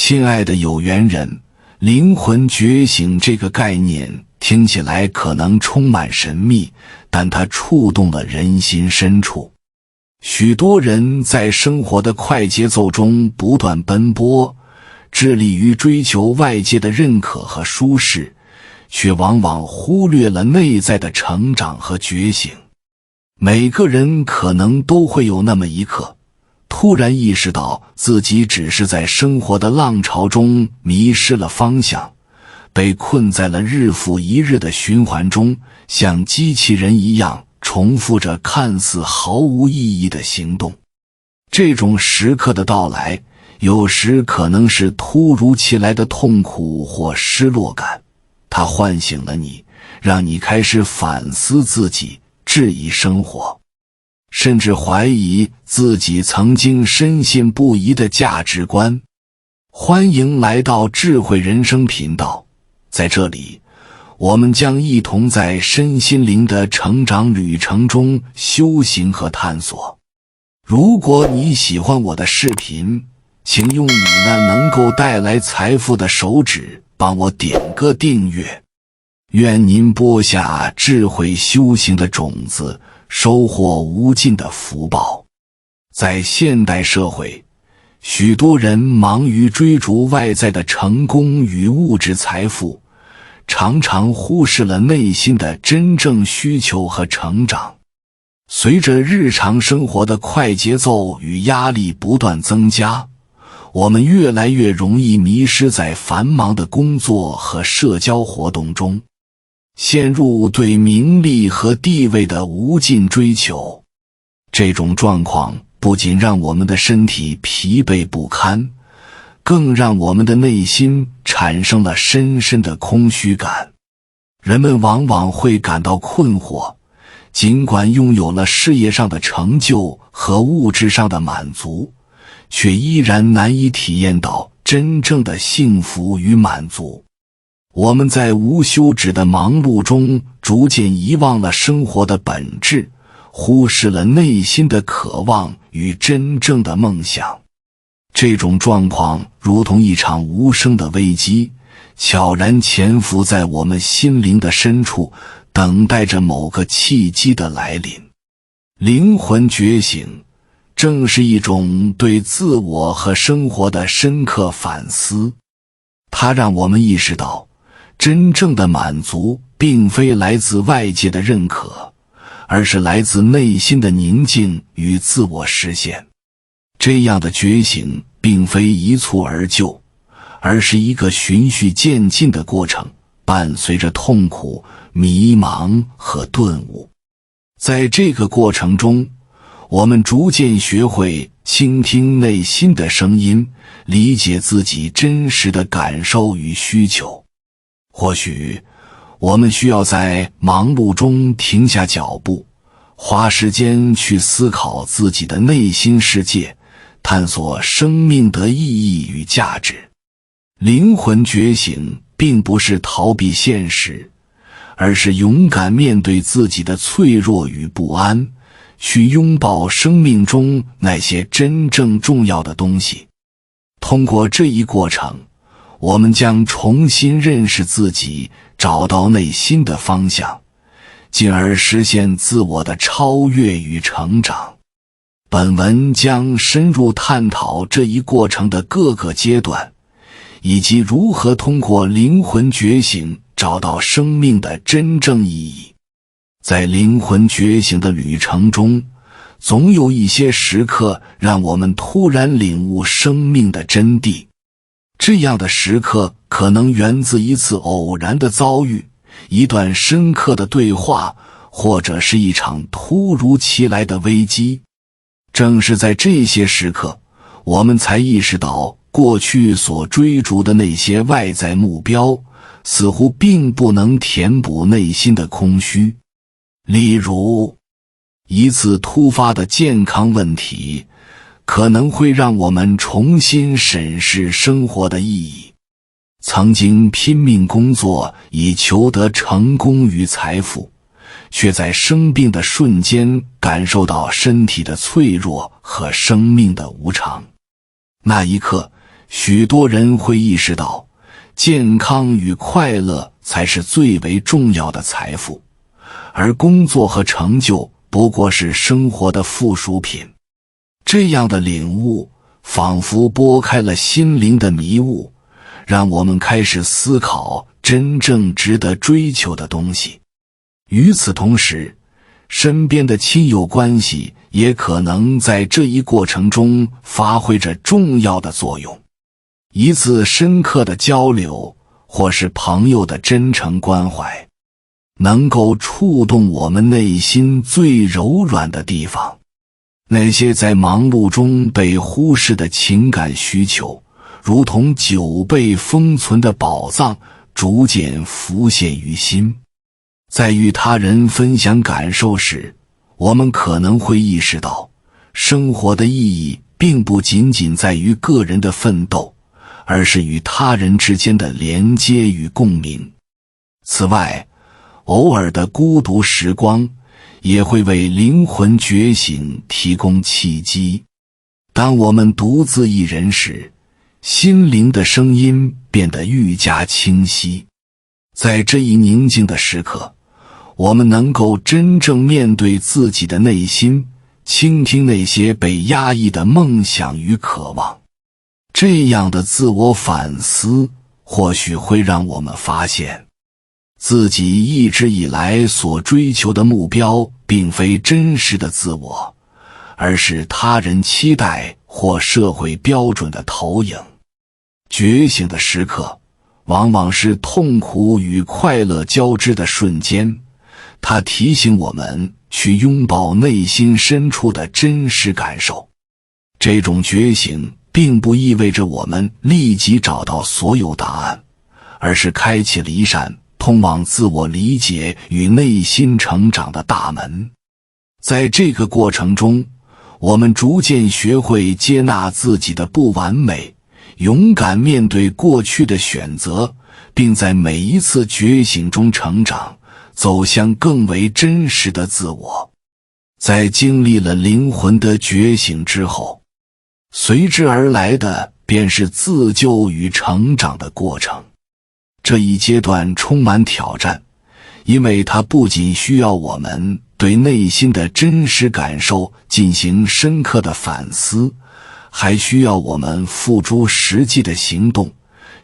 亲爱的有缘人，灵魂觉醒这个概念听起来可能充满神秘，但它触动了人心深处。许多人在生活的快节奏中不断奔波，致力于追求外界的认可和舒适，却往往忽略了内在的成长和觉醒。每个人可能都会有那么一刻，突然意识到自己只是在生活的浪潮中迷失了方向，被困在了日复一日的循环中，像机器人一样重复着看似毫无意义的行动。这种时刻的到来，有时可能是突如其来的痛苦或失落感，它唤醒了你，让你开始反思自己，质疑生活，甚至怀疑自己曾经深信不疑的价值观。欢迎来到智慧人生频道，在这里，我们将一同在身心灵的成长旅程中修行和探索。如果你喜欢我的视频，请用你那能够带来财富的手指帮我点个订阅。愿您播下智慧修行的种子，收获无尽的福报。在现代社会，许多人忙于追逐外在的成功与物质财富，常常忽视了内心的真正需求和成长。随着日常生活的快节奏与压力不断增加，我们越来越容易迷失在繁忙的工作和社交活动中，陷入对名利和地位的无尽追求。这种状况不仅让我们的身体疲惫不堪，更让我们的内心产生了深深的空虚感。人们往往会感到困惑，尽管拥有了事业上的成就和物质上的满足，却依然难以体验到真正的幸福与满足。我们在无休止的忙碌中逐渐遗忘了生活的本质，忽视了内心的渴望与真正的梦想。这种状况如同一场无声的危机，悄然潜伏在我们心灵的深处，等待着某个契机的来临。灵魂觉醒正是一种对自我和生活的深刻反思，它让我们意识到，真正的满足并非来自外界的认可，而是来自内心的宁静与自我实现。这样的觉醒并非一蹴而就，而是一个循序渐进的过程，伴随着痛苦、迷茫和顿悟。在这个过程中，我们逐渐学会倾听内心的声音，理解自己真实的感受与需求。或许，我们需要在忙碌中停下脚步，花时间去思考自己的内心世界，探索生命的意义与价值。灵魂觉醒并不是逃避现实，而是勇敢面对自己的脆弱与不安，去拥抱生命中那些真正重要的东西。通过这一过程，我们将重新认识自己，找到内心的方向，进而实现自我的超越与成长。本文将深入探讨这一过程的各个阶段，以及如何通过灵魂觉醒找到生命的真正意义。在灵魂觉醒的旅程中，总有一些时刻让我们突然领悟生命的真谛。这样的时刻可能源自一次偶然的遭遇，一段深刻的对话，或者是一场突如其来的危机。正是在这些时刻，我们才意识到过去所追逐的那些外在目标，似乎并不能填补内心的空虚。例如，一次突发的健康问题，可能会让我们重新审视生活的意义。曾经拼命工作以求得成功与财富，却在生病的瞬间感受到身体的脆弱和生命的无常。那一刻，许多人会意识到，健康与快乐才是最为重要的财富，而工作和成就不过是生活的附属品。这样的领悟仿佛拨开了心灵的迷雾，让我们开始思考真正值得追求的东西。与此同时，身边的亲友关系也可能在这一过程中发挥着重要的作用。一次深刻的交流，或是朋友的真诚关怀，能够触动我们内心最柔软的地方。那些在忙碌中被忽视的情感需求，如同久被封存的宝藏，逐渐浮现于心。在与他人分享感受时，我们可能会意识到，生活的意义并不仅仅在于个人的奋斗，而是与他人之间的连接与共鸣。此外，偶尔的孤独时光也会为灵魂觉醒提供契机。当我们独自一人时，心灵的声音变得愈加清晰。在这一宁静的时刻，我们能够真正面对自己的内心，倾听那些被压抑的梦想与渴望。这样的自我反思或许会让我们发现，自己一直以来所追求的目标并非真实的自我，而是他人期待或社会标准的投影。觉醒的时刻往往是痛苦与快乐交织的瞬间，它提醒我们去拥抱内心深处的真实感受。这种觉醒并不意味着我们立即找到所有答案，而是开启了一扇通往自我理解与内心成长的大门。在这个过程中，我们逐渐学会接纳自己的不完美，勇敢面对过去的选择，并在每一次觉醒中成长，走向更为真实的自我。在经历了灵魂的觉醒之后，随之而来的便是自救与成长的过程。这一阶段充满挑战，因为它不仅需要我们对内心的真实感受进行深刻的反思，还需要我们付诸实际的行动，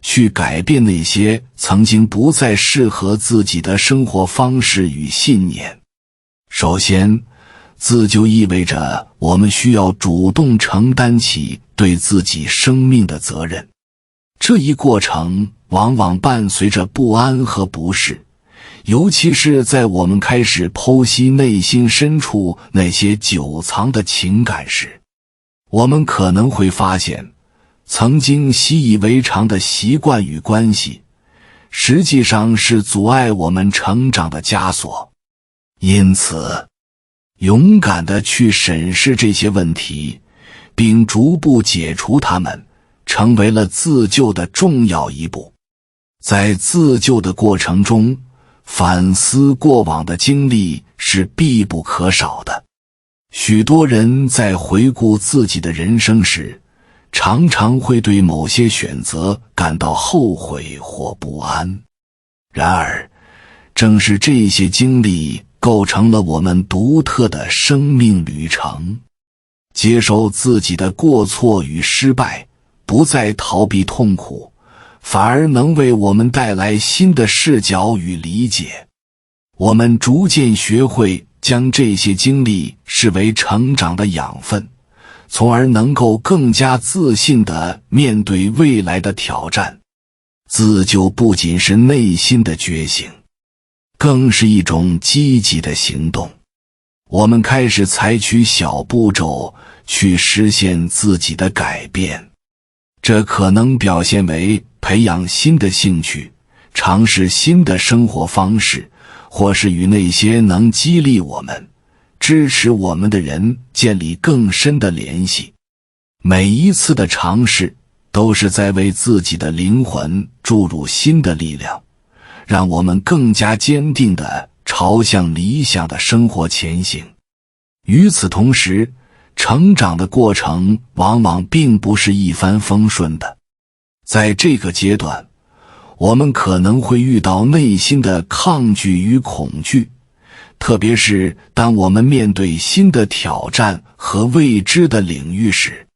去改变那些曾经不再适合自己的生活方式与信念。首先，自救意味着我们需要主动承担起对自己生命的责任。这一过程往往伴随着不安和不适，尤其是在我们开始剖析内心深处那些久藏的情感时，我们可能会发现，曾经习以为常的习惯与关系，实际上是阻碍我们成长的枷锁。因此，勇敢地去审视这些问题，并逐步解除它们，成为了自救的重要一步。在自救的过程中，反思过往的经历是必不可少的。许多人在回顾自己的人生时，常常会对某些选择感到后悔或不安。然而，正是这些经历构成了我们独特的生命旅程。接受自己的过错与失败，不再逃避痛苦，反而能为我们带来新的视角与理解。我们逐渐学会将这些经历视为成长的养分，从而能够更加自信地面对未来的挑战。自救不仅是内心的觉醒，更是一种积极的行动。我们开始采取小步骤去实现自己的改变。这可能表现为培养新的兴趣，尝试新的生活方式，或是与那些能激励我们、支持我们的人建立更深的联系。每一次的尝试都是在为自己的灵魂注入新的力量，让我们更加坚定地朝向理想的生活前行。与此同时，成长的过程往往并不是一帆风顺的。在这个阶段，我们可能会遇到内心的抗拒与恐惧，特别是当我们面对新的挑战和未知的领域时。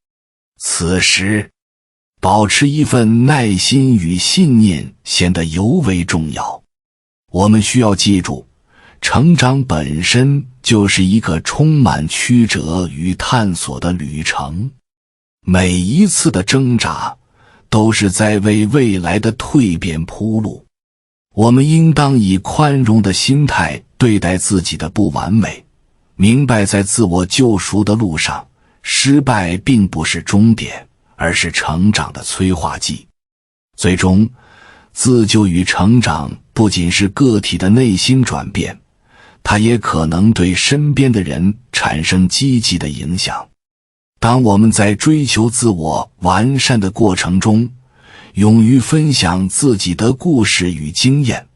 此时，保持一份耐心与信念显得尤为重要。我们需要记住，成长本身就是一个充满曲折与探索的旅程，每一次的挣扎都是在为未来的蜕变铺路。我们应当以宽容的心态对待自己的不完美，明白在自我救赎的路上，失败并不是终点，而是成长的催化剂。最终，自救与成长不仅是个体的内心转变，它也可能对身边的人产生积极的影响。当我们在追求自我完善的过程中，勇于分享自己的故事与经验，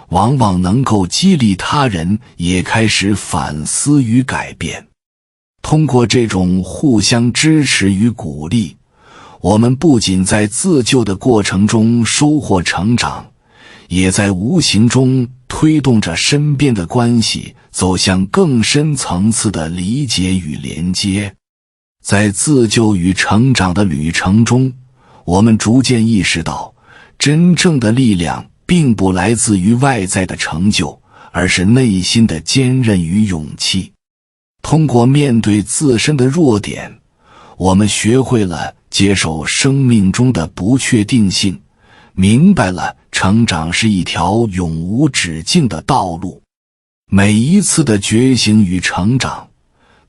往往能够激励他人也开始反思与改变。通过这种互相支持与鼓励，我们不仅在自救的过程中收获成长，也在无形中推动着身边的关系走向更深层次的理解与连接。在自救与成长的旅程中，我们逐渐意识到，真正的力量并不来自于外在的成就，而是内心的坚韧与勇气。通过面对自身的弱点，我们学会了接受生命中的不确定性，明白了成长是一条永无止境的道路。每一次的觉醒与成长，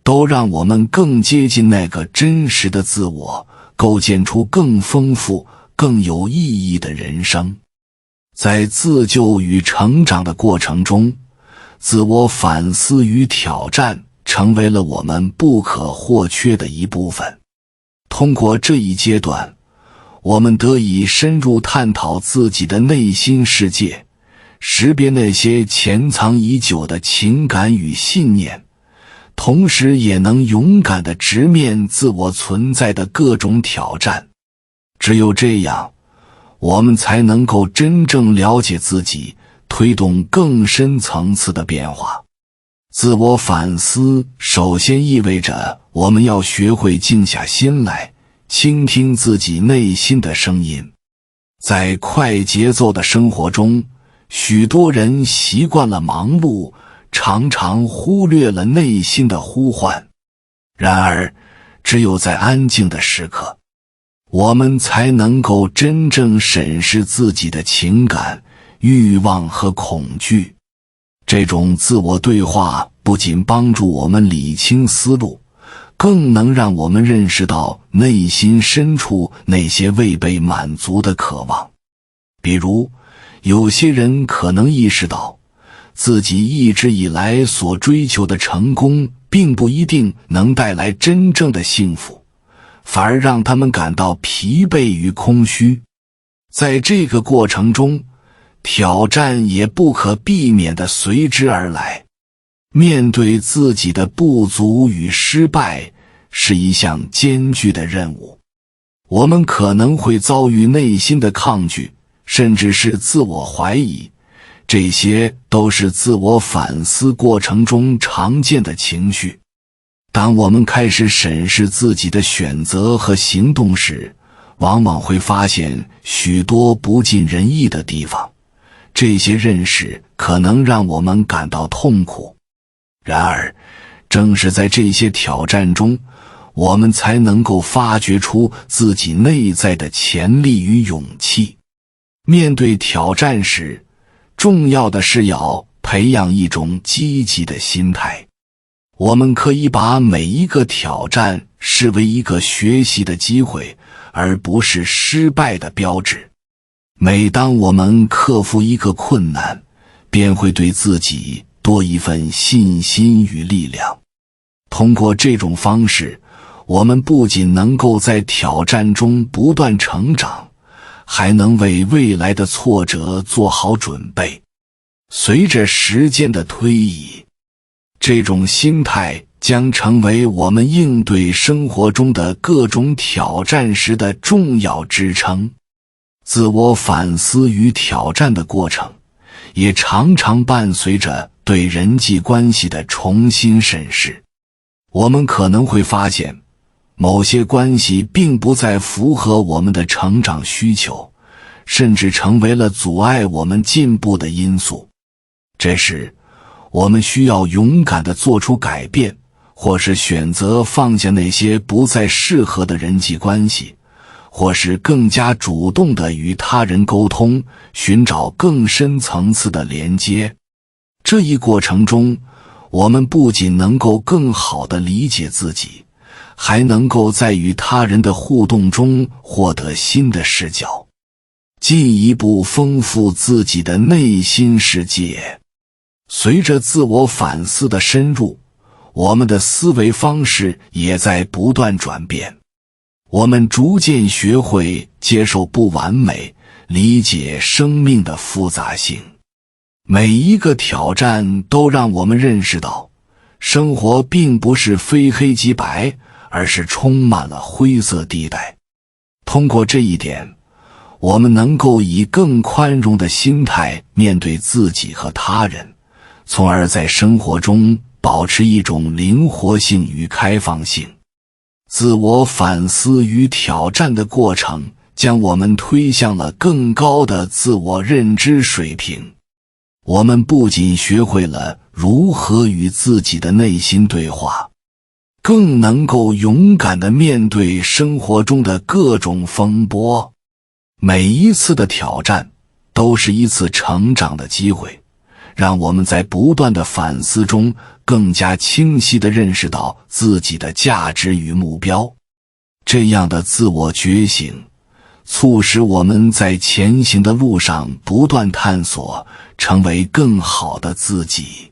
都让我们更接近那个真实的自我，构建出更丰富、更有意义的人生。在自救与成长的过程中，自我反思与挑战成为了我们不可或缺的一部分。通过这一阶段，我们得以深入探讨自己的内心世界，识别那些潜藏已久的情感与信念，同时也能勇敢地直面自我存在的各种挑战。只有这样，我们才能够真正了解自己，推动更深层次的变化。自我反思首先意味着我们要学会静下心来，倾听自己内心的声音。在快节奏的生活中，许多人习惯了忙碌，常常忽略了内心的呼唤。然而，只有在安静的时刻，我们才能够真正审视自己的情感、欲望和恐惧。这种自我对话不仅帮助我们理清思路，更能让我们认识到内心深处那些未被满足的渴望。比如，有些人可能意识到，自己一直以来所追求的成功并不一定能带来真正的幸福，反而让他们感到疲惫与空虚。在这个过程中，挑战也不可避免地随之而来。面对自己的不足与失败是一项艰巨的任务，我们可能会遭遇内心的抗拒，甚至是自我怀疑，这些都是自我反思过程中常见的情绪。当我们开始审视自己的选择和行动时，往往会发现许多不尽人意的地方，这些认识可能让我们感到痛苦。然而，正是在这些挑战中，我们才能够发掘出自己内在的潜力与勇气。面对挑战时，重要的是要培养一种积极的心态。我们可以把每一个挑战视为一个学习的机会，而不是失败的标志。每当我们克服一个困难，便会对自己多一份信心与力量。通过这种方式，我们不仅能够在挑战中不断成长，还能为未来的挫折做好准备。随着时间的推移，这种心态将成为我们应对生活中的各种挑战时的重要支撑。自我反思与挑战的过程，也常常伴随着对人际关系的重新审视。我们可能会发现，某些关系并不再符合我们的成长需求，甚至成为了阻碍我们进步的因素。这时，我们需要勇敢地做出改变，或是选择放下那些不再适合的人际关系，或是更加主动地与他人沟通，寻找更深层次的连接。这一过程中，我们不仅能够更好地理解自己，还能够在与他人的互动中获得新的视角，进一步丰富自己的内心世界。随着自我反思的深入，我们的思维方式也在不断转变。我们逐渐学会接受不完美，理解生命的复杂性。每一个挑战都让我们认识到，生活并不是非黑即白，而是充满了灰色地带。通过这一点，我们能够以更宽容的心态面对自己和他人，从而在生活中保持一种灵活性与开放性。自我反思与挑战的过程将我们推向了更高的自我认知水平。我们不仅学会了如何与自己的内心对话，更能够勇敢地面对生活中的各种风波。每一次的挑战都是一次成长的机会，让我们在不断的反思中更加清晰地认识到自己的价值与目标。这样的自我觉醒，促使我们在前行的路上不断探索，成为更好的自己。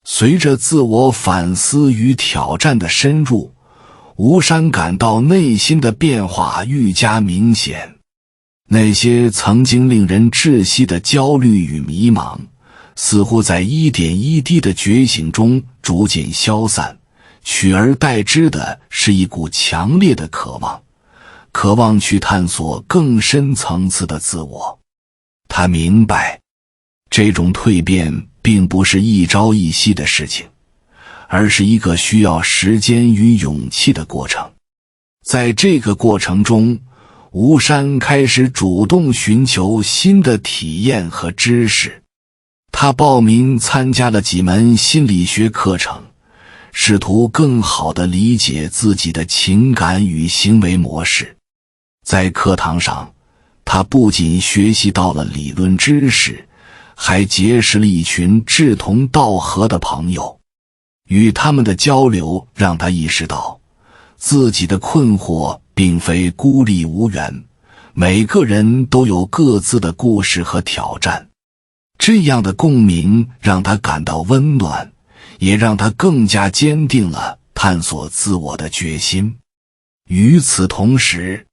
随着自我反思与挑战的深入，吴山感到内心的变化愈加明显。那些曾经令人窒息的焦虑与迷茫，似乎在一点一滴的觉醒中逐渐消散，取而代之的是一股强烈的渴望去探索更深层次的自我。他明白，这种蜕变并不是一朝一夕的事情，而是一个需要时间与勇气的过程。在这个过程中，吴山开始主动寻求新的体验和知识。他报名参加了几门心理学课程，试图更好地理解自己的情感与行为模式。在课堂上，他不仅学习到了理论知识，还结识了一群志同道合的朋友。与他们的交流让他意识到，自己的困惑并非孤立无援，每个人都有各自的故事和挑战。这样的共鸣让他感到温暖，也让他更加坚定了探索自我的决心。与此同时，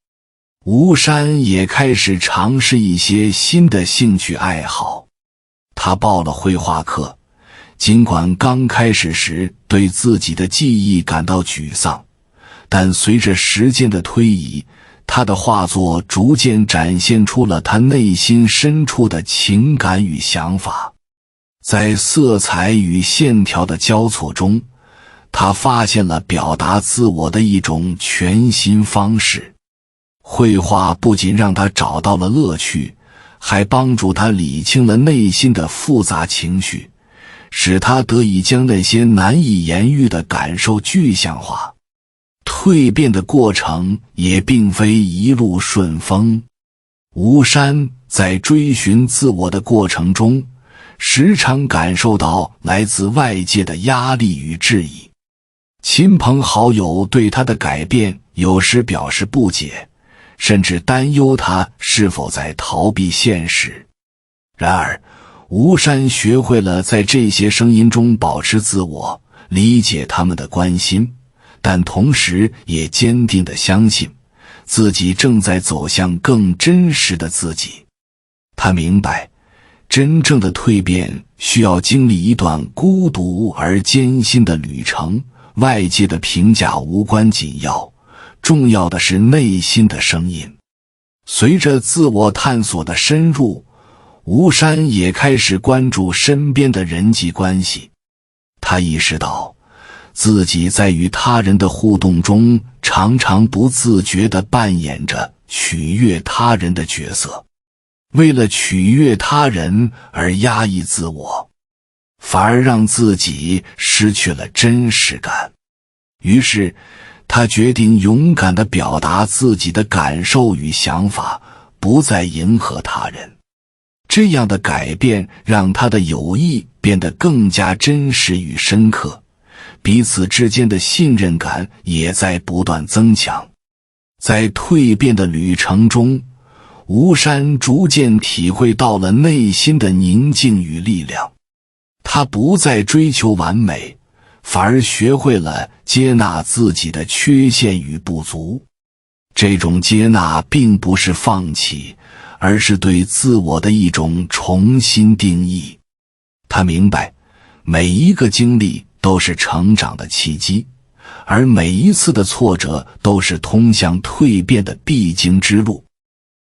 吴山也开始尝试一些新的兴趣爱好。他报了绘画课，尽管刚开始时对自己的技艺感到沮丧，但随着时间的推移，他的画作逐渐展现出了他内心深处的情感与想法。在色彩与线条的交错中，他发现了表达自我的一种全新方式。绘画不仅让他找到了乐趣，还帮助他理清了内心的复杂情绪，使他得以将那些难以言喻的感受具象化。蜕变的过程也并非一路顺风。吴山在追寻自我的过程中，时常感受到来自外界的压力与质疑。亲朋好友对他的改变有时表示不解，甚至担忧他是否在逃避现实。然而，吴山学会了在这些声音中保持自我，理解他们的关心，但同时也坚定地相信自己正在走向更真实的自己。他明白，真正的蜕变需要经历一段孤独而艰辛的旅程，外界的评价无关紧要，重要的是内心的声音。随着自我探索的深入，吴山也开始关注身边的人际关系。他意识到自己在与他人的互动中常常不自觉地扮演着取悦他人的角色，为了取悦他人而压抑自我，反而让自己失去了真实感。于是他决定勇敢地表达自己的感受与想法，不再迎合他人。这样的改变让他的友谊变得更加真实与深刻，彼此之间的信任感也在不断增强。在蜕变的旅程中，吴山逐渐体会到了内心的宁静与力量。他不再追求完美，反而学会了接纳自己的缺陷与不足。这种接纳并不是放弃，而是对自我的一种重新定义。他明白，每一个经历都是成长的契机，而每一次的挫折都是通向蜕变的必经之路。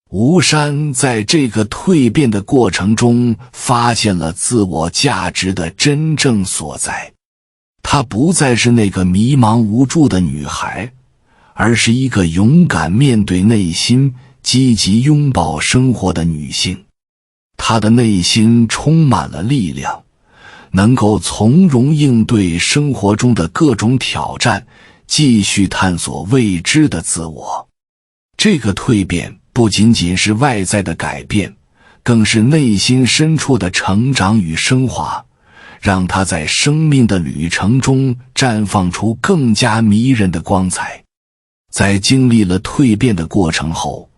吴山在这个蜕变的过程中发现了自我价值的真正所在。她不再是那个迷茫无助的女孩，而是一个勇敢面对内心、积极拥抱生活的女性。她的内心充满了力量，能够从容应对生活中的各种挑战，继续探索未知的自我。这个蜕变不仅仅是外在的改变，更是内心深处的成长与升华，让他在生命的旅程中绽放出更加迷人的光彩。在经历了蜕变的过程后，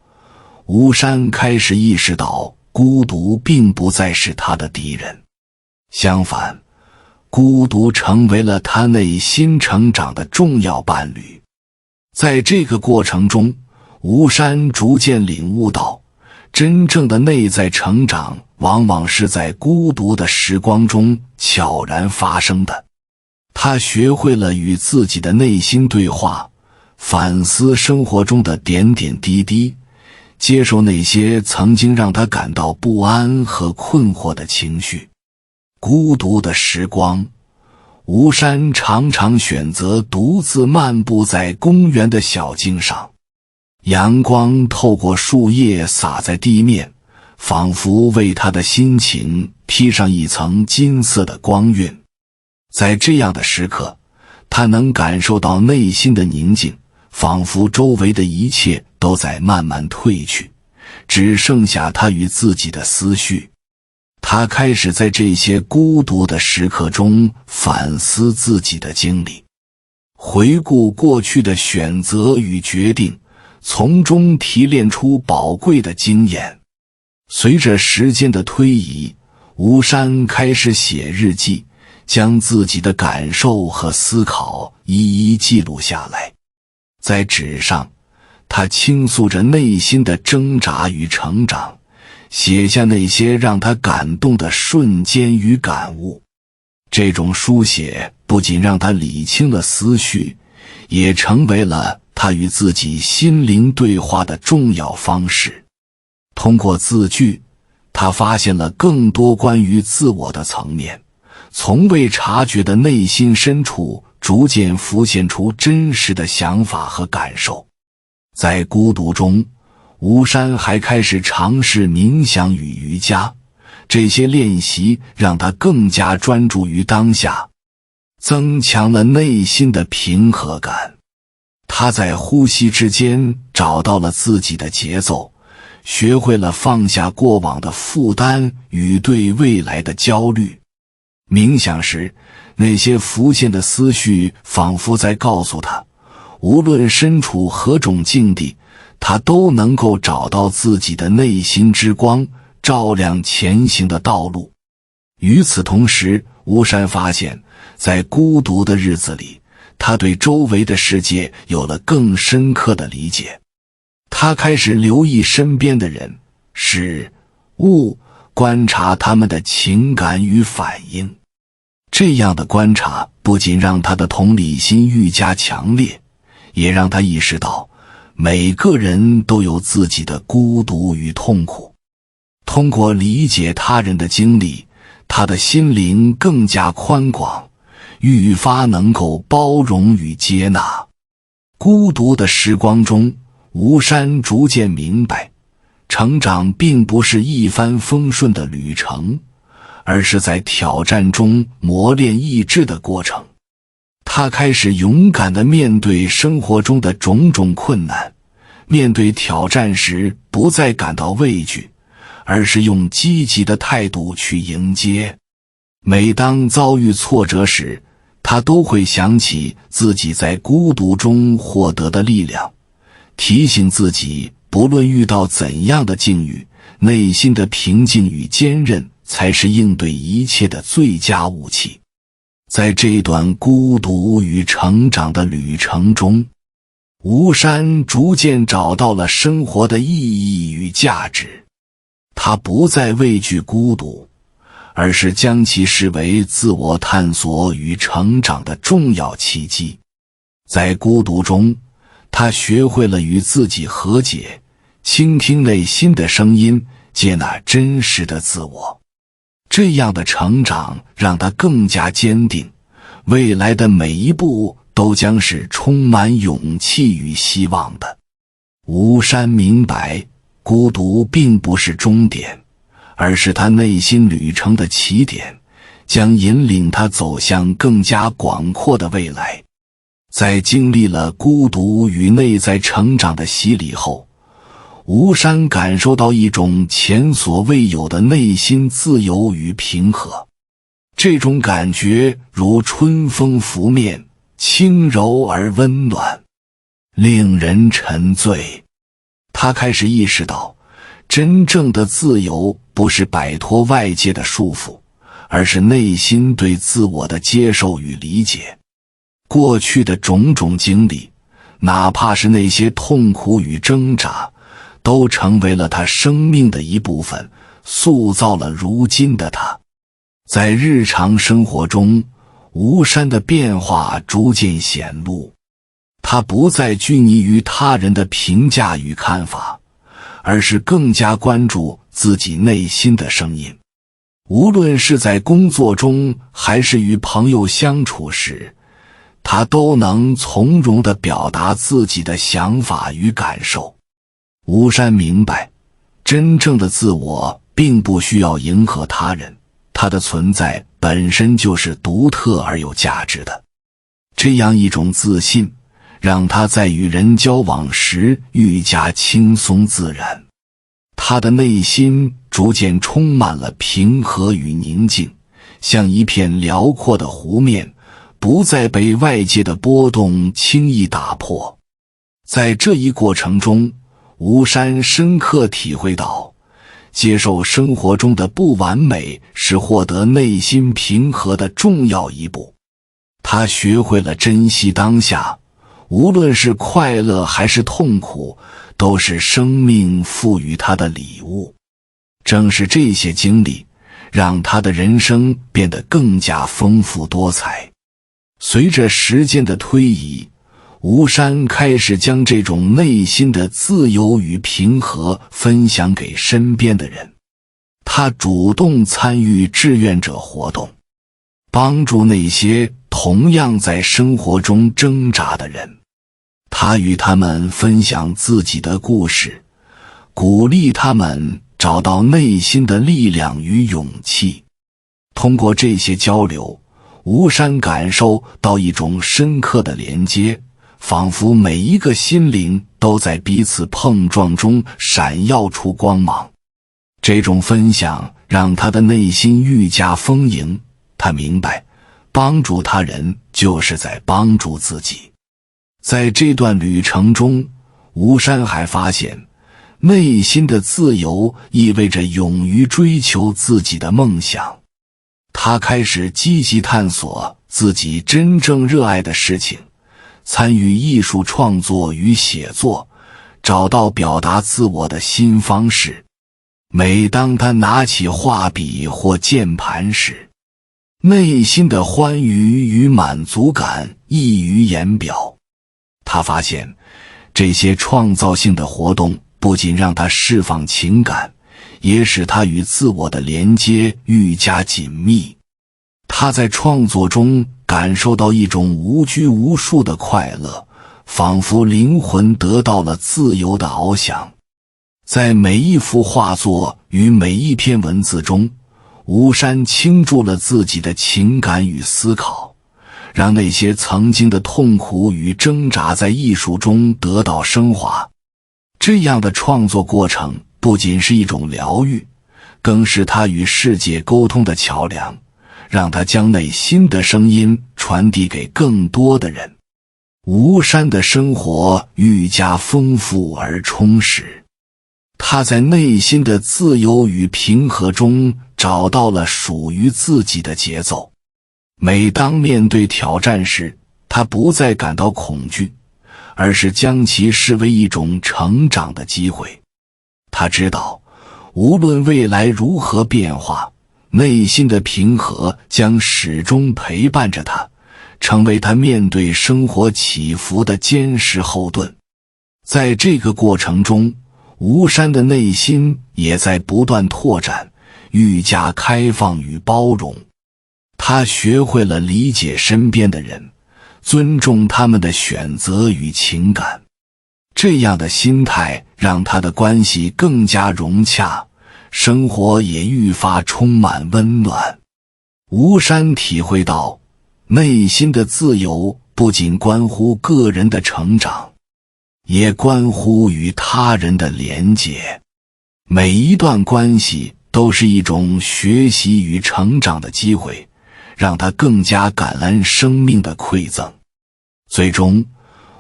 吴山开始意识到孤独并不再是他的敌人，相反，孤独成为了他内心成长的重要伴侣。在这个过程中，吴山逐渐领悟到，真正的内在成长往往是在孤独的时光中悄然发生的。他学会了与自己的内心对话，反思生活中的点点滴滴，接受那些曾经让他感到不安和困惑的情绪。孤独的时光，吴山常常选择独自漫步在公园的小径上，阳光透过树叶洒在地面，仿佛为他的心情披上一层金色的光晕。在这样的时刻，他能感受到内心的宁静，仿佛周围的一切都在慢慢褪去，只剩下他与自己的思绪。他开始在这些孤独的时刻中反思自己的经历，回顾过去的选择与决定，从中提炼出宝贵的经验。随着时间的推移，吴山开始写日记，将自己的感受和思考一一记录下来。在纸上，他倾诉着内心的挣扎与成长，写下那些让他感动的瞬间与感悟。这种书写不仅让他理清了思绪，也成为了他与自己心灵对话的重要方式。通过字句，他发现了更多关于自我的层面，从未察觉的内心深处逐渐浮现出真实的想法和感受。在孤独中，吴山还开始尝试冥想与瑜伽，这些练习让他更加专注于当下，增强了内心的平和感。他在呼吸之间找到了自己的节奏，学会了放下过往的负担与对未来的焦虑。冥想时，那些浮现的思绪仿佛在告诉他，无论身处何种境地，他都能够找到自己的内心之光，照亮前行的道路。与此同时，吴山发现，在孤独的日子里，他对周围的世界有了更深刻的理解。他开始留意身边的人、事、物，观察他们的情感与反应。这样的观察不仅让他的同理心愈加强烈，也让他意识到，每个人都有自己的孤独与痛苦。通过理解他人的经历，他的心灵更加宽广，愈发能够包容与接纳。孤独的时光中，吴山逐渐明白，成长并不是一帆风顺的旅程，而是在挑战中磨练意志的过程。他开始勇敢地面对生活中的种种困难，面对挑战时不再感到畏惧，而是用积极的态度去迎接。每当遭遇挫折时，他都会想起自己在孤独中获得的力量，提醒自己不论遇到怎样的境遇，内心的平静与坚韧才是应对一切的最佳武器。在这段孤独与成长的旅程中，吴山逐渐找到了生活的意义与价值。他不再畏惧孤独，而是将其视为自我探索与成长的重要契机。在孤独中，他学会了与自己和解，倾听内心的声音，接纳真实的自我。这样的成长让他更加坚定，未来的每一步都将是充满勇气与希望的。吴山明白，孤独并不是终点，而是他内心旅程的起点，将引领他走向更加广阔的未来。在经历了孤独与内在成长的洗礼后，吴山感受到一种前所未有的内心自由与平和。这种感觉如春风拂面，轻柔而温暖，令人沉醉。他开始意识到，真正的自由不是摆脱外界的束缚，而是内心对自我的接受与理解。过去的种种经历，哪怕是那些痛苦与挣扎，都成为了他生命的一部分，塑造了如今的他。在日常生活中，吴山的变化逐渐显露。他不再拘泥于他人的评价与看法，而是更加关注自己内心的声音。无论是在工作中还是与朋友相处时，他都能从容地表达自己的想法与感受。吴山明白，真正的自我并不需要迎合他人，他的存在本身就是独特而有价值的。这样一种自信，让他在与人交往时愈加轻松自然。他的内心逐渐充满了平和与宁静，像一片辽阔的湖面，不再被外界的波动轻易打破。在这一过程中，吴山深刻体会到，接受生活中的不完美是获得内心平和的重要一步。他学会了珍惜当下，无论是快乐还是痛苦，都是生命赋予他的礼物。正是这些经历，让他的人生变得更加丰富多彩。随着时间的推移，吴山开始将这种内心的自由与平和分享给身边的人。他主动参与志愿者活动，帮助那些同样在生活中挣扎的人。他与他们分享自己的故事，鼓励他们找到内心的力量与勇气。通过这些交流，吴山感受到一种深刻的连接，仿佛每一个心灵都在彼此碰撞中闪耀出光芒。这种分享让他的内心愈加丰盈，他明白，帮助他人就是在帮助自己。在这段旅程中，吴山还发现，内心的自由意味着勇于追求自己的梦想。他开始积极探索自己真正热爱的事情，参与艺术创作与写作，找到表达自我的新方式。每当他拿起画笔或键盘时，内心的欢愉与满足感溢于言表。他发现，这些创造性的活动不仅让他释放情感，也使他与自我的连接愈加紧密。他在创作中感受到一种无拘无束的快乐，仿佛灵魂得到了自由的翱翔。在每一幅画作与每一篇文字中，吴山倾注了自己的情感与思考，让那些曾经的痛苦与挣扎在艺术中得到升华。这样的创作过程不仅是一种疗愈，更是他与世界沟通的桥梁，让他将内心的声音传递给更多的人。吴山的生活愈加丰富而充实，他在内心的自由与平和中找到了属于自己的节奏。每当面对挑战时，他不再感到恐惧，而是将其视为一种成长的机会。他知道，无论未来如何变化，内心的平和将始终陪伴着他，成为他面对生活起伏的坚实后盾。在这个过程中，吴山的内心也在不断拓展，愈加开放与包容。他学会了理解身边的人，尊重他们的选择与情感。这样的心态让他的关系更加融洽，生活也愈发充满温暖。吴山体会到，内心的自由不仅关乎个人的成长，也关乎与他人的连结。每一段关系都是一种学习与成长的机会，让他更加感恩生命的馈赠。最终，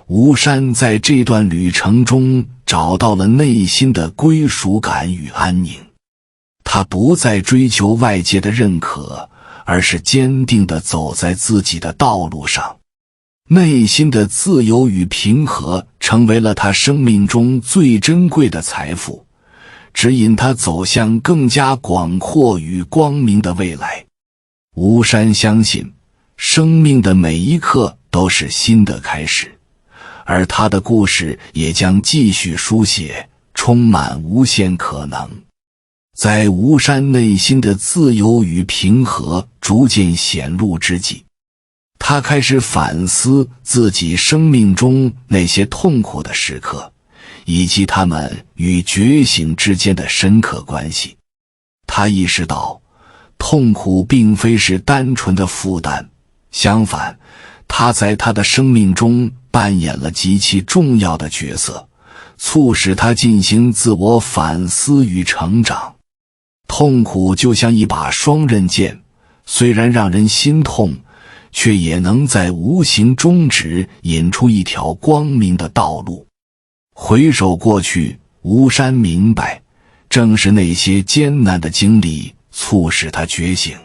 吴山在这段旅程中找到了内心的归属感与安宁。他不再追求外界的认可，而是坚定地走在自己的道路上。内心的自由与平和成为了他生命中最珍贵的财富，指引他走向更加广阔与光明的未来。吴山相信，生命的每一刻都是新的开始，而他的故事也将继续书写，充满无限可能。在吴山内心的自由与平和逐渐显露之际，他开始反思自己生命中那些痛苦的时刻，以及他们与觉醒之间的深刻关系。他意识到，痛苦并非是单纯的负担，相反，它在他的生命中扮演了极其重要的角色，促使他进行自我反思与成长。痛苦就像一把双刃剑，虽然让人心痛，却也能在无形中引出一条光明的道路。回首过去，吴山明白，正是那些艰难的经历促使他觉醒。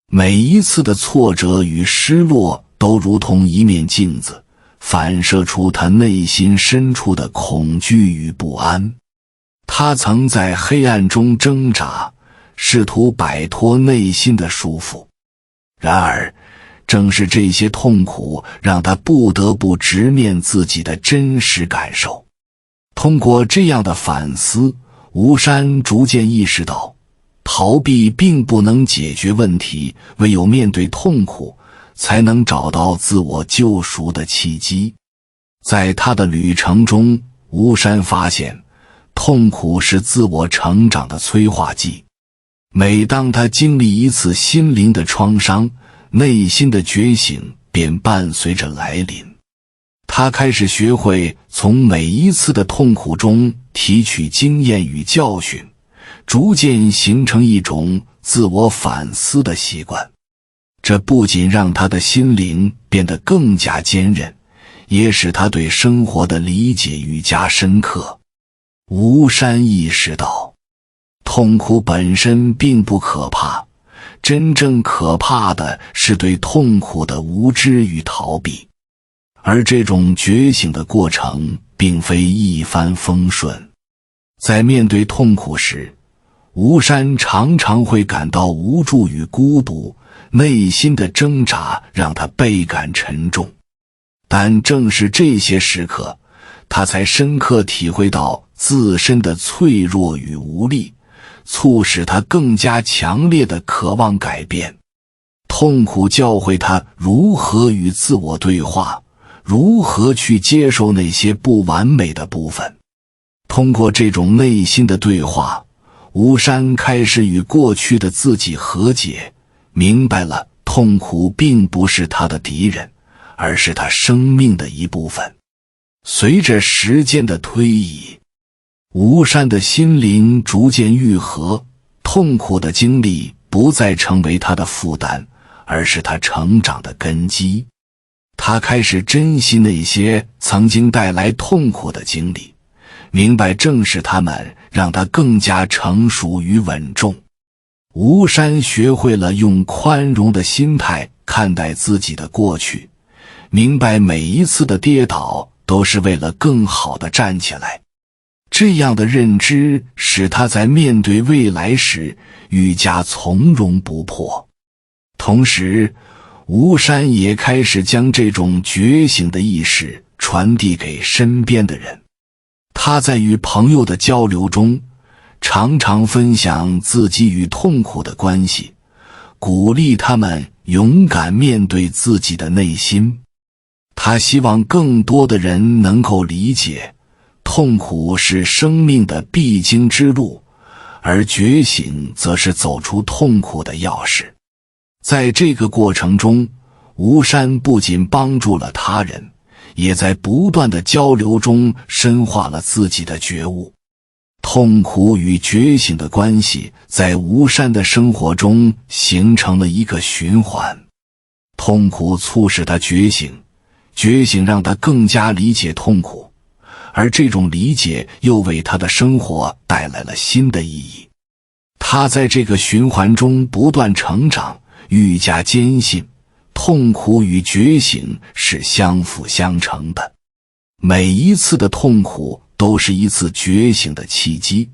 每一次的挫折与失落都如同一面镜子，反射出他内心深处的恐惧与不安。他曾在黑暗中挣扎，试图摆脱内心的束缚。然而，正是这些痛苦让他不得不直面自己的真实感受。通过这样的反思，吴山逐渐意识到，逃避并不能解决问题，唯有面对痛苦，才能找到自我救赎的契机。在他的旅程中，吴山发现，痛苦是自我成长的催化剂。每当他经历一次心灵的创伤，内心的觉醒便伴随着来临。他开始学会从每一次的痛苦中提取经验与教训，逐渐形成一种自我反思的习惯。这不仅让他的心灵变得更加坚韧，也使他对生活的理解愈加深刻。吴山意识到，痛苦本身并不可怕，真正可怕的是对痛苦的无知与逃避。而这种觉醒的过程并非一帆风顺。在面对痛苦时，吴山常常会感到无助与孤独，内心的挣扎让他倍感沉重。但正是这些时刻，他才深刻体会到自身的脆弱与无力，促使他更加强烈地渴望改变。痛苦教会他如何与自我对话，如何去接受那些不完美的部分。通过这种内心的对话，吴山开始与过去的自己和解，明白了痛苦并不是他的敌人，而是他生命的一部分。随着时间的推移，吴山的心灵逐渐愈合，痛苦的经历不再成为他的负担，而是他成长的根基。他开始珍惜那些曾经带来痛苦的经历，明白正是他们让他更加成熟与稳重。吴山学会了用宽容的心态看待自己的过去，明白每一次的跌倒都是为了更好地站起来。这样的认知使他在面对未来时愈加从容不迫。同时，吴山也开始将这种觉醒的意识传递给身边的人。他在与朋友的交流中，常常分享自己与痛苦的关系，鼓励他们勇敢面对自己的内心。他希望更多的人能够理解，痛苦是生命的必经之路，而觉醒则是走出痛苦的钥匙。在这个过程中，吴山不仅帮助了他人，也在不断的交流中深化了自己的觉悟。痛苦与觉醒的关系在吴山的生活中形成了一个循环。痛苦促使他觉醒，觉醒让他更加理解痛苦，而这种理解又为他的生活带来了新的意义。他在这个循环中不断成长，愈加坚信痛苦与觉醒是相辅相成的。每一次的痛苦都是一次觉醒的契机，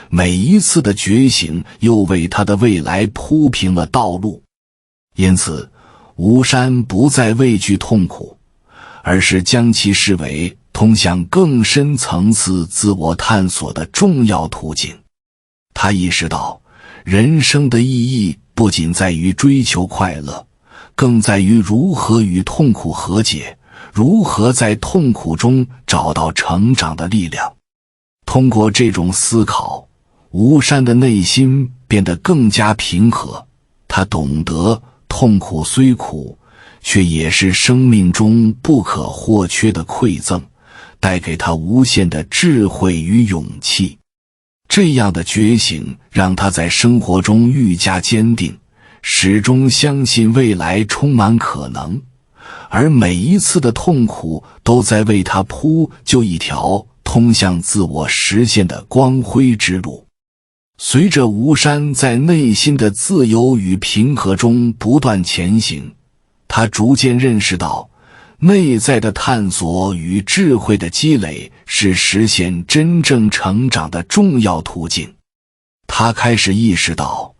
每一次的觉醒又为他的未来铺平了道路。因此，吴山不再畏惧痛苦，而是将其视为通向更深层次自我探索的重要途径。他意识到，人生的意义不仅在于追求快乐，更在于如何与痛苦和解，如何在痛苦中找到成长的力量。通过这种思考，吴山的内心变得更加平和。他懂得，痛苦虽苦，却也是生命中不可或缺的馈赠，带给他无限的智慧与勇气。这样的觉醒让他在生活中愈加坚定，始终相信未来充满可能，而每一次的痛苦都在为他铺就一条通向自我实现的光辉之路。随着吴山在内心的自由与平和中不断前行，他逐渐认识到，内在的探索与智慧的积累是实现真正成长的重要途径。他开始意识到，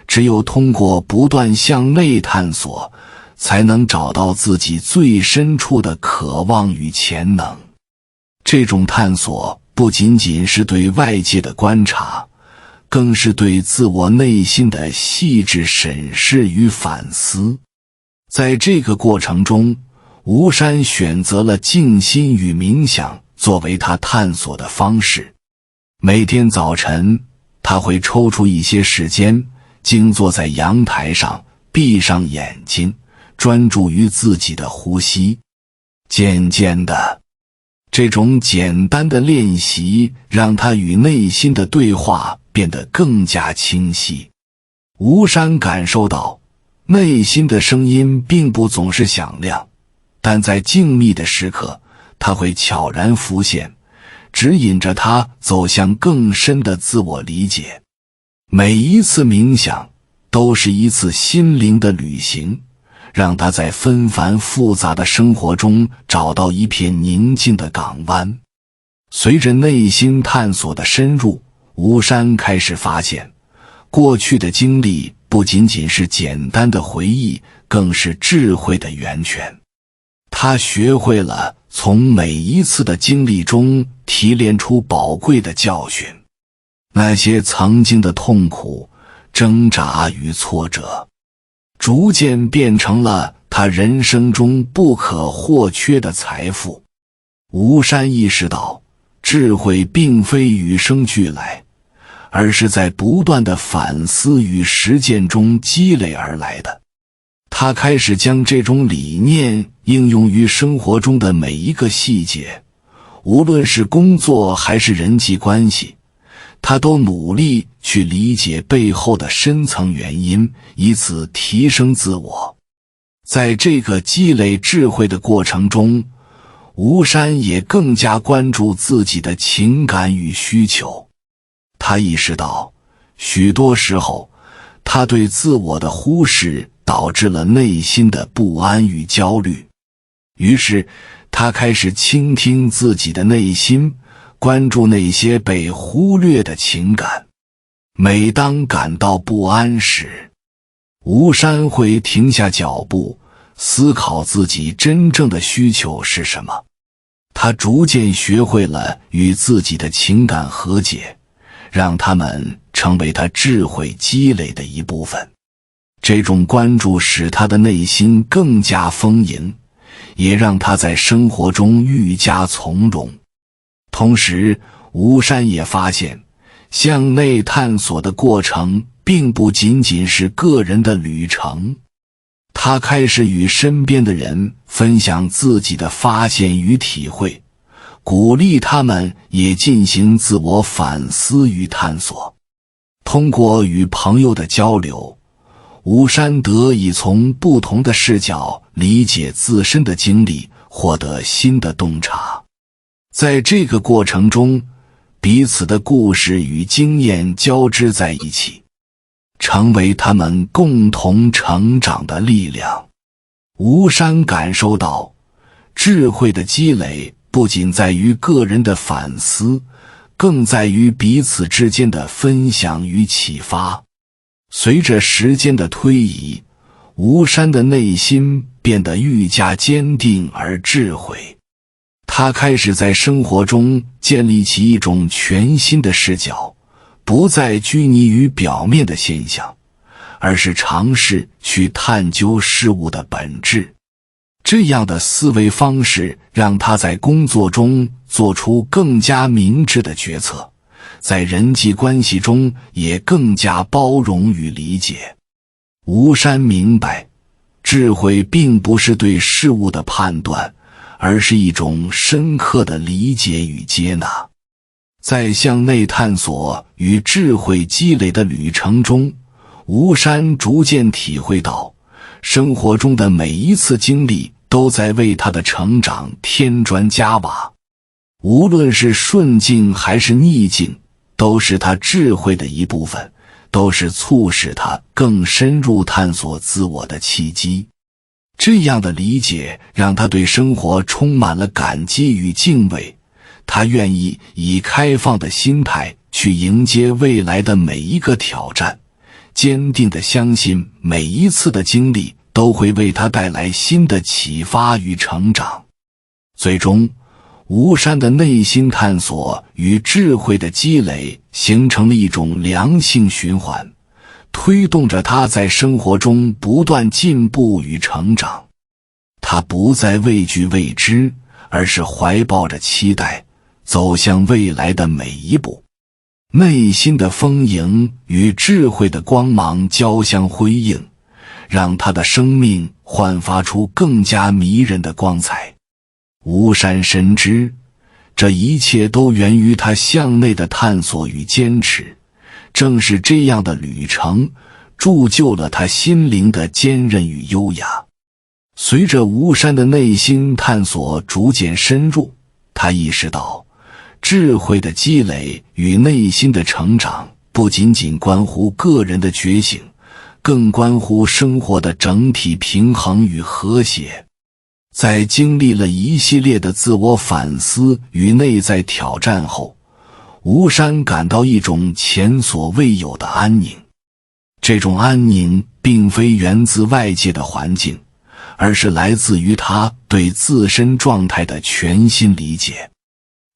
只有通过不断向内探索，才能找到自己最深处的渴望与潜能。这种探索不仅仅是对外界的观察，更是对自我内心的细致审视与反思。在这个过程中，吴山选择了静心与冥想作为他探索的方式。每天早晨，他会抽出一些时间，静坐在阳台上，闭上眼睛，专注于自己的呼吸。渐渐的，这种简单的练习让他与内心的对话变得更加清晰。吴山感受到，内心的声音并不总是响亮，但在静谧的时刻，它会悄然浮现，指引着他走向更深的自我理解。每一次冥想都是一次心灵的旅行，让他在纷繁复杂的生活中找到一片宁静的港湾。随着内心探索的深入，吴山开始发现，过去的经历不仅仅是简单的回忆，更是智慧的源泉。他学会了从每一次的经历中提炼出宝贵的教训。那些曾经的痛苦、挣扎与挫折，逐渐变成了他人生中不可或缺的财富。吴山意识到，智慧并非与生俱来，而是在不断的反思与实践中积累而来的。他开始将这种理念应用于生活中的每一个细节，无论是工作还是人际关系，他都努力去理解背后的深层原因，以此提升自我。在这个积累智慧的过程中，吴山也更加关注自己的情感与需求。他意识到，许多时候，他对自我的忽视导致了内心的不安与焦虑。于是，他开始倾听自己的内心，关注那些被忽略的情感。每当感到不安时，吴山会停下脚步，思考自己真正的需求是什么。他逐渐学会了与自己的情感和解，让他们成为他智慧积累的一部分。这种关注使他的内心更加丰盈，也让他在生活中愈加从容。同时，吴山也发现，向内探索的过程并不仅仅是个人的旅程。他开始与身边的人分享自己的发现与体会，鼓励他们也进行自我反思与探索。通过与朋友的交流，吴山得以从不同的视角理解自身的经历，获得新的洞察。在这个过程中，彼此的故事与经验交织在一起，成为他们共同成长的力量。吴山感受到，智慧的积累不仅在于个人的反思，更在于彼此之间的分享与启发。随着时间的推移，吴山的内心变得愈加坚定而智慧。他开始在生活中建立起一种全新的视角，不再拘泥于表面的现象，而是尝试去探究事物的本质。这样的思维方式让他在工作中做出更加明智的决策，在人际关系中也更加包容与理解。吴山明白，智慧并不是对事物的判断，而是一种深刻的理解与接纳。在向内探索与智慧积累的旅程中，吴山逐渐体会到，生活中的每一次经历都在为他的成长添砖加瓦。无论是顺境还是逆境，都是他智慧的一部分，都是促使他更深入探索自我的契机。这样的理解让他对生活充满了感激与敬畏，他愿意以开放的心态去迎接未来的每一个挑战，坚定地相信每一次的经历都会为他带来新的启发与成长。最终，吴山的内心探索与智慧的积累形成了一种良性循环，推动着他在生活中不断进步与成长。他不再畏惧未知，而是怀抱着期待，走向未来的每一步。内心的丰盈与智慧的光芒交相辉映，让他的生命焕发出更加迷人的光彩。吴山深知，这一切都源于他向内的探索与坚持，正是这样的旅程铸就了他心灵的坚韧与优雅。随着吴山的内心探索逐渐深入，他意识到，智慧的积累与内心的成长不仅仅关乎个人的觉醒，更关乎生活的整体平衡与和谐。在经历了一系列的自我反思与内在挑战后，吴山感到一种前所未有的安宁。这种安宁并非源自外界的环境，而是来自于他对自身状态的全新理解。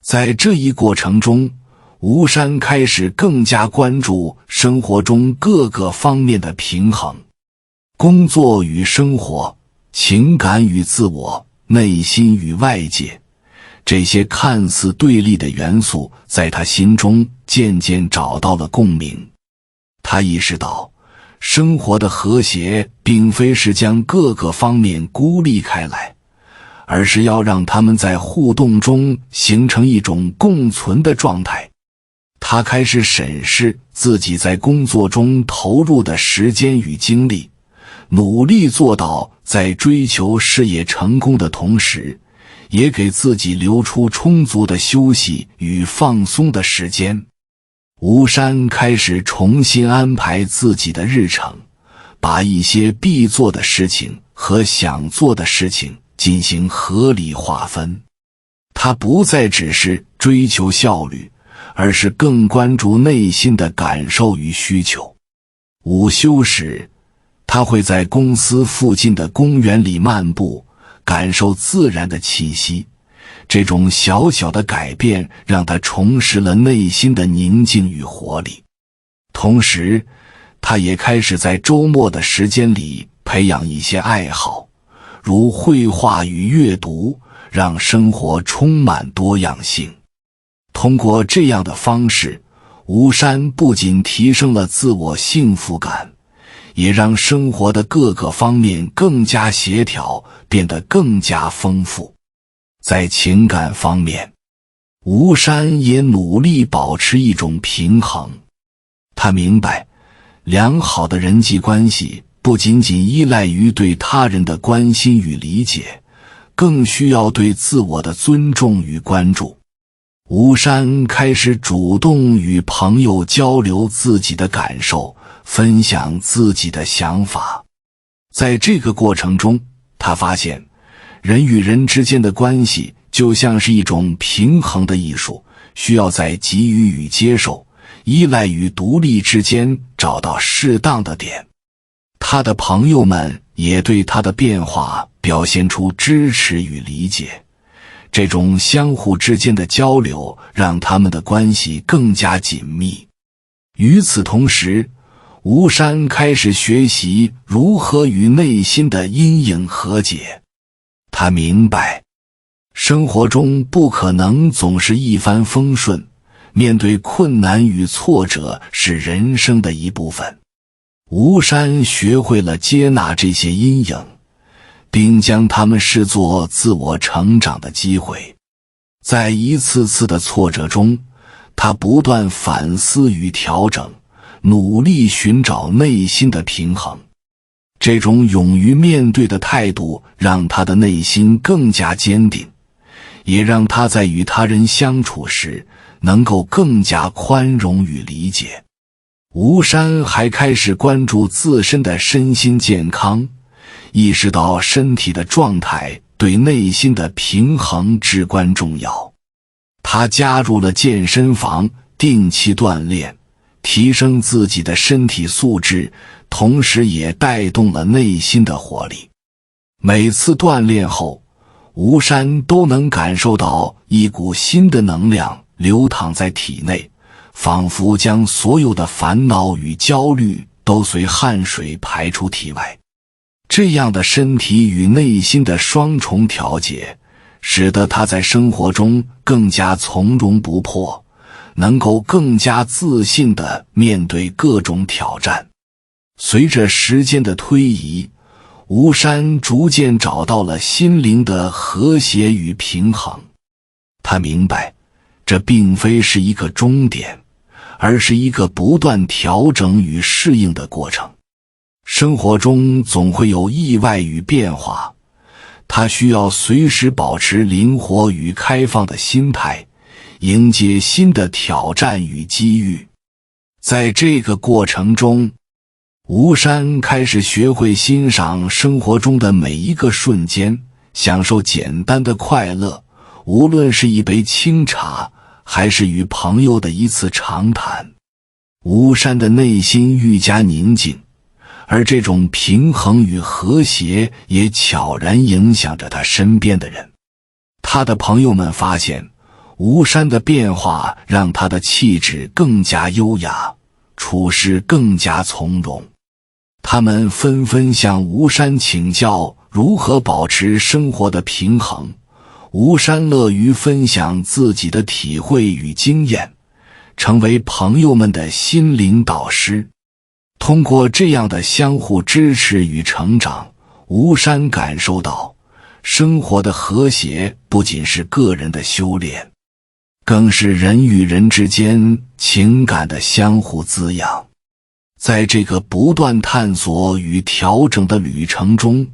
在这一过程中，吴山开始更加关注生活中各个方面的平衡，工作与生活，情感与自我，内心与外界，这些看似对立的元素在他心中渐渐找到了共鸣。他意识到，生活的和谐并非是将各个方面孤立开来，而是要让他们在互动中形成一种共存的状态。他开始审视自己在工作中投入的时间与精力，努力做到在追求事业成功的同时，也给自己留出充足的休息与放松的时间。吴山开始重新安排自己的日程，把一些必做的事情和想做的事情进行合理划分。他不再只是追求效率，而是更关注内心的感受与需求。午休时，他会在公司附近的公园里漫步，感受自然的气息。这种小小的改变让他重拾了内心的宁静与活力。同时，他也开始在周末的时间里培养一些爱好，如绘画与阅读，让生活充满多样性。通过这样的方式，吴山不仅提升了自我幸福感，也让生活的各个方面更加协调，变得更加丰富。在情感方面，吴山也努力保持一种平衡。他明白，良好的人际关系不仅仅依赖于对他人的关心与理解，更需要对自我的尊重与关注。吴山开始主动与朋友交流自己的感受，分享自己的想法。在这个过程中，他发现人与人之间的关系就像是一种平衡的艺术，需要在给予与接受、依赖与独立之间找到适当的点。他的朋友们也对他的变化表现出支持与理解，这种相互之间的交流让他们的关系更加紧密。与此同时，吴山开始学习如何与内心的阴影和解。他明白，生活中不可能总是一帆风顺，面对困难与挫折是人生的一部分。吴山学会了接纳这些阴影，并将它们视作自我成长的机会。在一次次的挫折中，他不断反思与调整，努力寻找内心的平衡。这种勇于面对的态度让他的内心更加坚定，也让他在与他人相处时能够更加宽容与理解。吴山还开始关注自身的身心健康，意识到身体的状态对内心的平衡至关重要。他加入了健身房，定期锻炼，提升自己的身体素质，同时也带动了内心的活力。每次锻炼后，吴山都能感受到一股新的能量流淌在体内，仿佛将所有的烦恼与焦虑都随汗水排出体外。这样的身体与内心的双重调节，使得他在生活中更加从容不迫，能够更加自信地面对各种挑战。随着时间的推移，吴山逐渐找到了心灵的和谐与平衡。他明白，这并非是一个终点，而是一个不断调整与适应的过程。生活中总会有意外与变化，他需要随时保持灵活与开放的心态，迎接新的挑战与机遇。在这个过程中，吴山开始学会欣赏生活中的每一个瞬间，享受简单的快乐，无论是一杯清茶，还是与朋友的一次长谈。吴山的内心愈加宁静，而这种平衡与和谐也悄然影响着他身边的人。他的朋友们发现吴山的变化让他的气质更加优雅，处事更加从容。他们纷纷向吴山请教如何保持生活的平衡。吴山乐于分享自己的体会与经验，成为朋友们的心灵导师。通过这样的相互支持与成长，吴山感受到生活的和谐不仅是个人的修炼，更是人与人之间情感的相互滋养。在这个不断探索与调整的旅程中，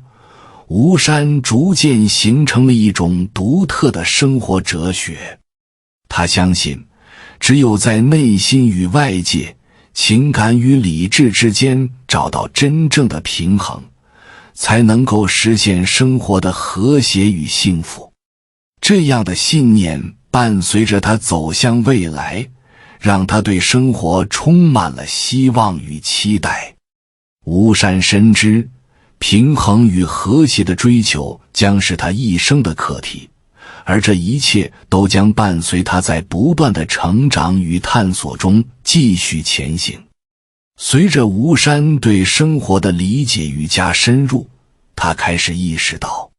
吴山逐渐形成了一种独特的生活哲学。他相信，只有在内心与外界、情感与理智之间找到真正的平衡，才能够实现生活的和谐与幸福。这样的信念伴随着他走向未来，让他对生活充满了希望与期待。吴山深知，平衡与和谐的追求将是他一生的课题，而这一切都将伴随他在不断的成长与探索中继续前行。随着吴山对生活的理解愈加深入，他开始意识到，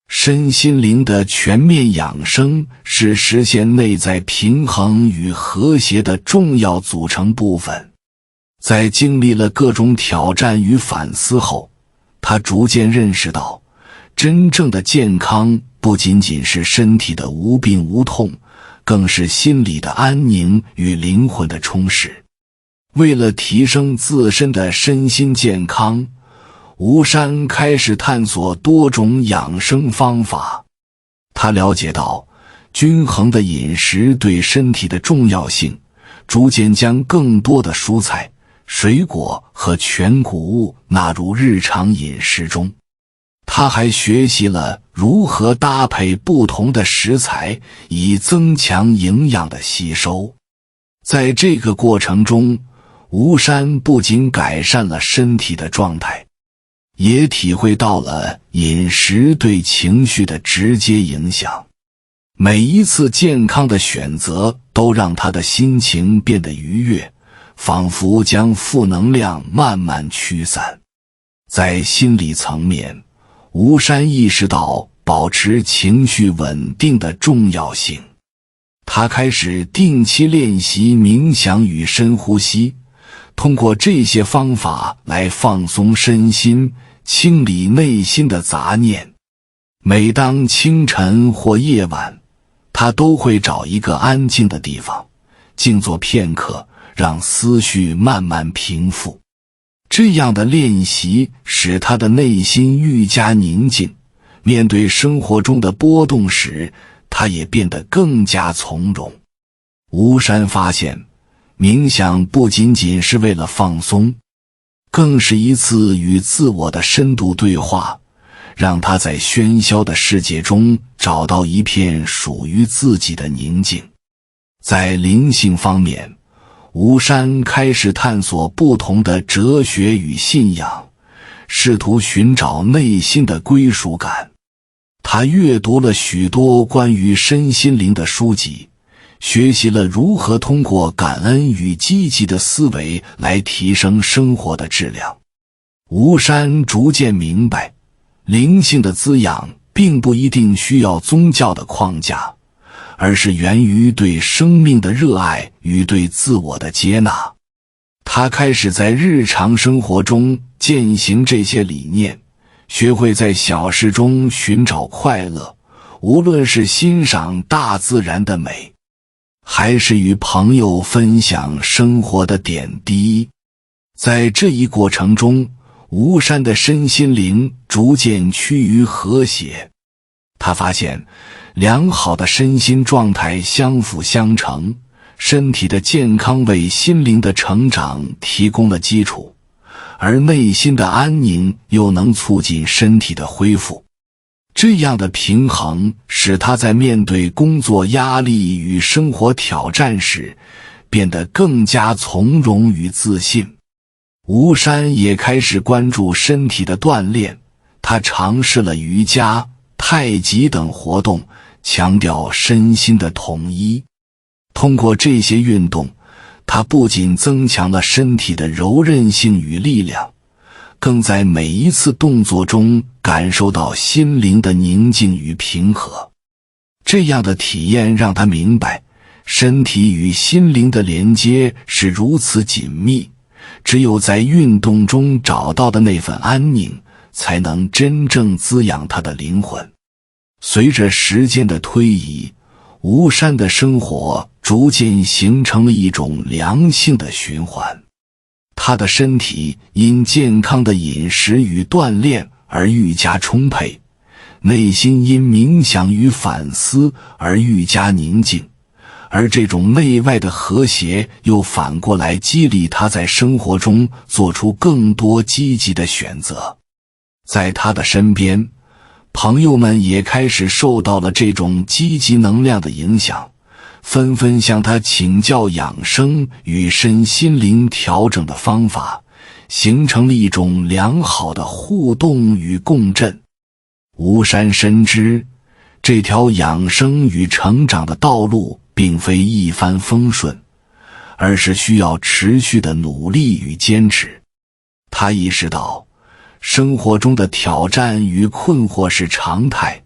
身心灵的全面养生是实现内在平衡与和谐的重要组成部分。在经历了各种挑战与反思后，他逐渐认识到，真正的健康不仅仅是身体的无病无痛，更是心理的安宁与灵魂的充实。为了提升自身的身心健康，吴山开始探索多种养生方法。他了解到均衡的饮食对身体的重要性，逐渐将更多的蔬菜、水果和全谷物纳入日常饮食中。他还学习了如何搭配不同的食材，以增强营养的吸收。在这个过程中，吴山不仅改善了身体的状态，也体会到了饮食对情绪的直接影响。每一次健康的选择都让他的心情变得愉悦，仿佛将负能量慢慢驱散。在心理层面，吴山意识到保持情绪稳定的重要性。他开始定期练习冥想与深呼吸，通过这些方法来放松身心，清理内心的杂念。每当清晨或夜晚，他都会找一个安静的地方，静坐片刻，让思绪慢慢平复。这样的练习使他的内心愈加宁静，面对生活中的波动时，他也变得更加从容。吴山发现，冥想不仅仅是为了放松，更是一次与自我的深度对话，让他在喧嚣的世界中找到一片属于自己的宁静。在灵性方面，吴山开始探索不同的哲学与信仰，试图寻找内心的归属感。他阅读了许多关于身心灵的书籍，学习了如何通过感恩与积极的思维来提升生活的质量。吴山逐渐明白，灵性的滋养并不一定需要宗教的框架，而是源于对生命的热爱与对自我的接纳。他开始在日常生活中践行这些理念，学会在小事中寻找快乐，无论是欣赏大自然的美，还是与朋友分享生活的点滴。在这一过程中，吴山的身心灵逐渐趋于和谐。他发现，良好的身心状态相辅相成，身体的健康为心灵的成长提供了基础，而内心的安宁又能促进身体的恢复。这样的平衡使他在面对工作压力与生活挑战时，变得更加从容与自信。吴山也开始关注身体的锻炼，他尝试了瑜伽、太极等活动，强调身心的统一。通过这些运动，他不仅增强了身体的柔韧性与力量，更在每一次动作中感受到心灵的宁静与平和。这样的体验让他明白，身体与心灵的连接是如此紧密，只有在运动中找到的那份安宁，才能真正滋养他的灵魂。随着时间的推移，吴山的生活逐渐形成了一种良性的循环。他的身体因健康的饮食与锻炼而愈加充沛，内心因冥想与反思而愈加宁静，而这种内外的和谐又反过来激励他在生活中做出更多积极的选择。在他的身边，朋友们也开始受到了这种积极能量的影响，纷纷向他请教养生与身心灵调整的方法，形成了一种良好的互动与共振。吴山深知，这条养生与成长的道路并非一帆风顺，而是需要持续的努力与坚持。他意识到，生活中的挑战与困惑是常态，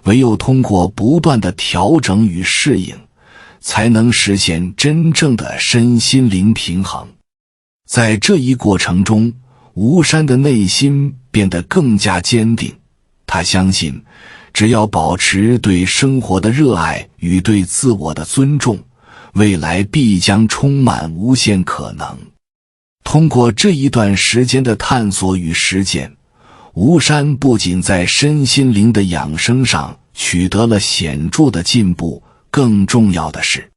唯有通过不断的调整与适应，才能实现真正的身心灵平衡。在这一过程中，吴山的内心变得更加坚定，他相信，只要保持对生活的热爱与对自我的尊重，未来必将充满无限可能。通过这一段时间的探索与实践，吴山不仅在身心灵的养生上取得了显著的进步，更重要的是，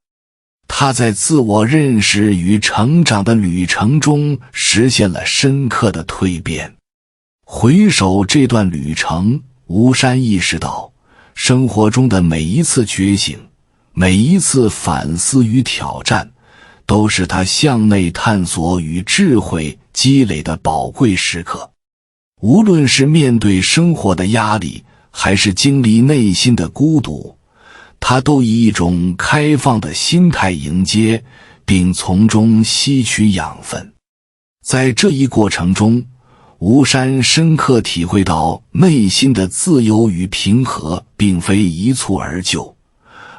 他在自我认识与成长的旅程中实现了深刻的蜕变。回首这段旅程，吴山意识到，生活中的每一次觉醒，每一次反思与挑战，都是他向内探索与智慧积累的宝贵时刻。无论是面对生活的压力，还是经历内心的孤独，他都以一种开放的心态迎接，并从中吸取养分。在这一过程中，吴山深刻体会到内心的自由与平和并非一蹴而就，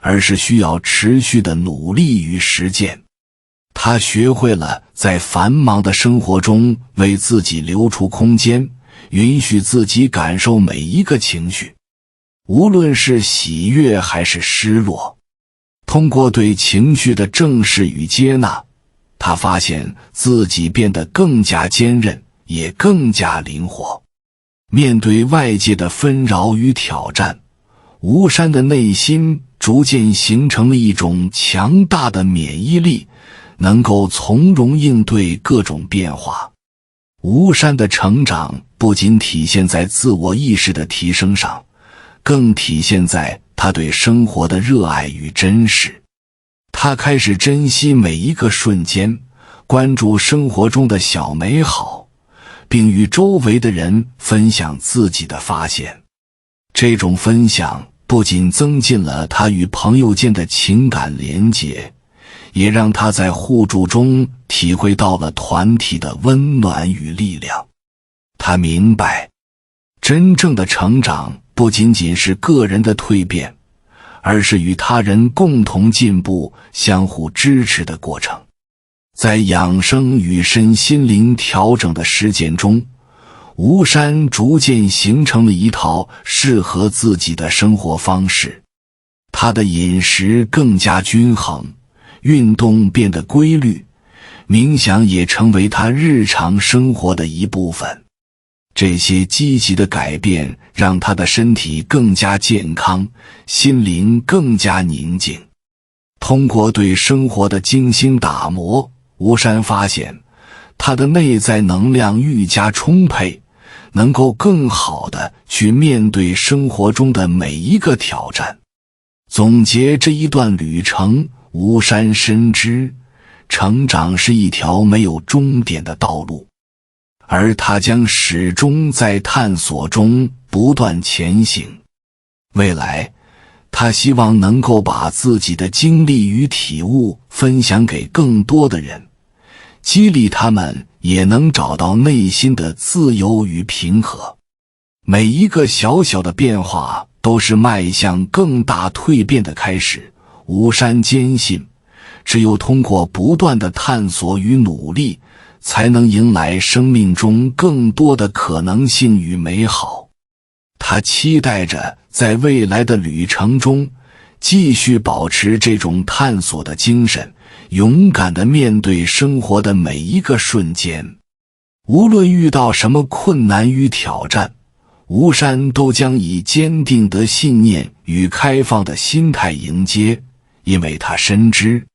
而是需要持续的努力与实践。他学会了在繁忙的生活中为自己留出空间，允许自己感受每一个情绪，无论是喜悦还是失落。通过对情绪的正视与接纳，他发现自己变得更加坚韧，也更加灵活。面对外界的纷扰与挑战，吴山的内心逐渐形成了一种强大的免疫力，能够从容应对各种变化。吴山的成长不仅体现在自我意识的提升上，更体现在他对生活的热爱与珍视。他开始珍惜每一个瞬间，关注生活中的小美好，并与周围的人分享自己的发现。这种分享不仅增进了他与朋友间的情感连结，也让他在互助中体会到了团体的温暖与力量。他明白，真正的成长不仅仅是个人的蜕变，而是与他人共同进步、相互支持的过程。在养生与身心灵调整的实践中，吴山逐渐形成了一套适合自己的生活方式。他的饮食更加均衡，运动变得规律，冥想也成为他日常生活的一部分。这些积极的改变让他的身体更加健康，心灵更加宁静。通过对生活的精心打磨，吴山发现他的内在能量愈加充沛，能够更好地去面对生活中的每一个挑战。总结这一段旅程，吴山深知，成长是一条没有终点的道路。而他将始终在探索中不断前行。未来，他希望能够把自己的经历与体悟分享给更多的人，激励他们也能找到内心的自由与平和。每一个小小的变化都是迈向更大蜕变的开始。吴山坚信，只有通过不断的探索与努力，才能迎来生命中更多的可能性与美好。他期待着在未来的旅程中继续保持这种探索的精神，勇敢地面对生活的每一个瞬间。无论遇到什么困难与挑战，吴山都将以坚定的信念与开放的心态迎接，因为他深知，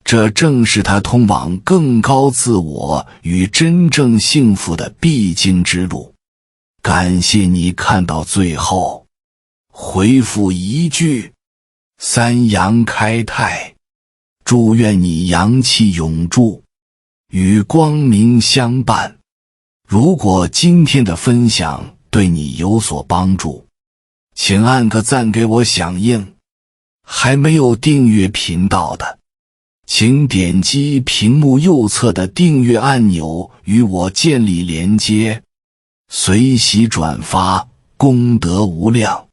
这正是他通往更高自我与真正幸福的必经之路。感谢你看到最后，回复一句三阳开泰，祝愿你阳气永驻，与光明相伴。如果今天的分享对你有所帮助，请按个赞给我响应。还没有订阅频道的，请点击屏幕右侧的订阅按钮与我建立连接，随喜转发，功德无量。